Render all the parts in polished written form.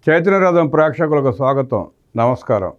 చైతన్యరథం ప్రేక్షకులకు స్వాగతం, నమస్కారం.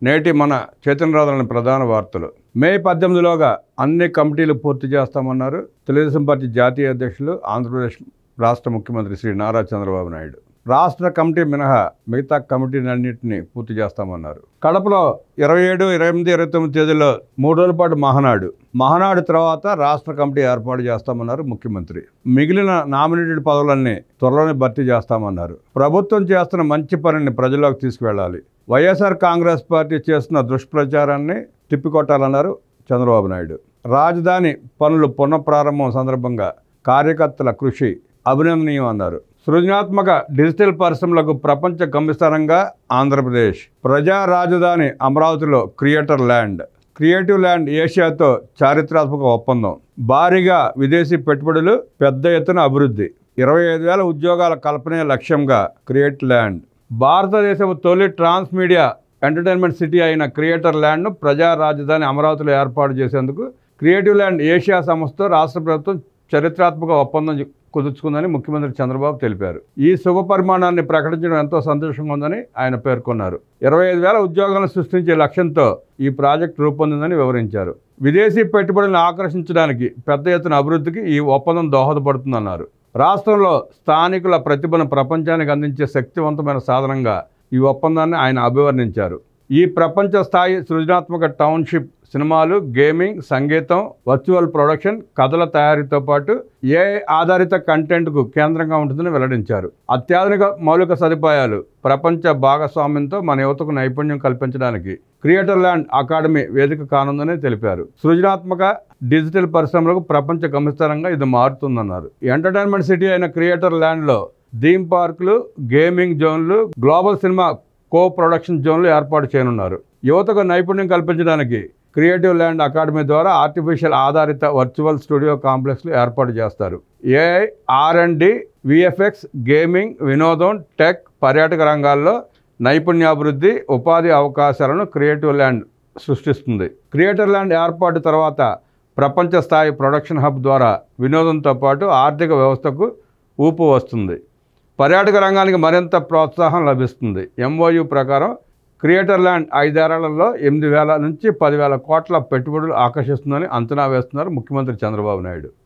నేటి మన చైతన్యరథంలోని ప్రధాన వార్తలు. మే 18లోగా అన్ని కమిటీలు పూర్తి చేస్తామన్నారు తెలుగుదేశం పార్టీ జాతీయ అధ్యక్షులు, ఆంధ్రప్రదేశ్ రాష్ట్ర ముఖ్యమంత్రి శ్రీ నారా చంద్రబాబు నాయుడు. రాష్ట్ర కమిటీ మినహా మిగతా కమిటీలన్నింటినీ పూర్తి చేస్తామన్నారు. కడపలో 27, 28, 29 తేదీల్లో 3 రోజుల పాటు మహానాడు తర్వాత రాష్ట్ర కమిటీ ఏర్పాటు చేస్తామన్నారు ముఖ్యమంత్రి. మిగిలిన నామినేటెడ్ పదవులన్నీ త్వరలోనే భర్తీ చేస్తామన్నారు. ప్రభుత్వం చేస్తున్న మంచి పనిని ప్రజల్లోకి తీసుకువెళ్ళాలి. వైఎస్ఆర్ కాంగ్రెస్ పార్టీ చేస్తున్న దుష్ప్రచారాన్ని తిప్పికొట్టాలన్నారు చంద్రబాబు నాయుడు. రాజధాని పనులు పునఃప్రారంభం సందర్భంగా కార్యకర్తల కృషి అభినందనీయం అన్నారు. సృజనాత్మక డిజిటల్ పరిశ్రమలకు ప్రపంచ గమ్యస్థానంగా ఆంధ్రప్రదేశ్. ప్రజా రాజధాని అమరావతిలో క్రియేటివ్ ల్యాండ్ ఏషియాతో చారిత్రాత్మక ఒప్పందం. భారీగా విదేశీ పెట్టుబడులు, పెద్ద ఎత్తున అభివృద్ధి. 25,000 ఉద్యోగాల కల్పనే లక్ష్యంగా క్రియేటివ్ ల్యాండ్. భారతదేశపు తొలి ట్రాన్స్ మీడియా ఎంటర్టైన్మెంట్ సిటీ అయిన క్రియేటర్ ల్యాండ్ను ప్రజా రాజధాని అమరావతిలో ఏర్పాటు చేసేందుకు క్రియేటివ్ ల్యాండ్ ఏషియా సంస్థతో రాష్ట్ర ప్రభుత్వం చరిత్రాత్మక ఒప్పందం కుదుర్చుకుందని ముఖ్యమంత్రి చంద్రబాబు తెలిపారు. ఈ శుభ పరిమాణాన్ని ప్రకటించడం ఎంతో సంతోషంగా ఉందని ఆయన పేర్కొన్నారు. 25,000 ఉద్యోగాలను సృష్టించే లక్ష్యంతో ఈ ప్రాజెక్టు రూపొందిందని వివరించారు. విదేశీ పెట్టుబడులను ఆకర్షించడానికి, పెద్ద ఎత్తున అభివృద్ధికి ఈ ఒప్పందం దోహదపడుతుందన్నారు. రాష్ట్రంలో స్థానికుల ప్రతిభను ప్రపంచానికి అందించే శక్తివంతమైన సాధనంగా ఈ ఒప్పందాన్ని ఆయన అభివర్ణించారు. ఈ ప్రపంచ స్థాయి సృజనాత్మక టౌన్షిప్ సినిమాలు, గేమింగ్, సంగీతం, వర్చువల్ ప్రొడక్షన్, కథల తయారీతో పాటు ఏఐ ఆధారిత కంటెంట్కు కేంద్రంగా ఉంటుందని వెల్లడించారు. అత్యాధునిక మౌలిక సదుపాయాలు, ప్రపంచ భాగస్వామ్యంతో మన యువతకు నైపుణ్యం కల్పించడానికి క్రియేటర్ ల్యాండ్ అకాడమీ వేదిక కానుందని తెలిపారు. సృజనాత్మక డిజిటల్ పరిశ్రమలకు ప్రపంచ గమ్యస్థానంగా ఇది మారుతుందన్నారు. ఎంటర్టైన్మెంట్ సిటీ అయిన క్రియేటర్ ల్యాండ్లో థీమ్ పార్కులు, గేమింగ్ జోన్లు, గ్లోబల్ సినిమా కో ప్రొడక్షన్ జోన్లు ఏర్పాటు చేయనున్నారు. యువతకు నైపుణ్యం కల్పించడానికి క్రియేటివ్ ల్యాండ్ అకాడమీ ద్వారా ఆర్టిఫిషియల్ ఆధారిత వర్చువల్ స్టూడియో కాంప్లెక్స్లు ఏర్పాటు చేస్తారు. ఏఐ, R&D, VFX, గేమింగ్, వినోదం, టెక్, పర్యాటక రంగాల్లో నైపుణ్యాభివృద్ధి, ఉపాధి అవకాశాలను క్రియేటివ్ ల్యాండ్ సృష్టిస్తుంది. క్రియేటర్ ల్యాండ్ ఏర్పాటు తర్వాత ప్రపంచ స్థాయి ప్రొడక్షన్ హబ్ ద్వారా వినోదంతో పాటు ఆర్థిక వ్యవస్థకు ఊపు వస్తుంది. పర్యాటక రంగానికి మరింత ప్రోత్సాహం లభిస్తుంది. MOU ప్రకారం క్రియేటర్ ల్యాండ్ 5 ఏళ్లలో 8,000 నుంచి 10,000 కోట్ల పెట్టుబడులు ఆకర్షిస్తుందని అంచనా వేస్తున్నారు ముఖ్యమంత్రి చంద్రబాబు నాయుడు.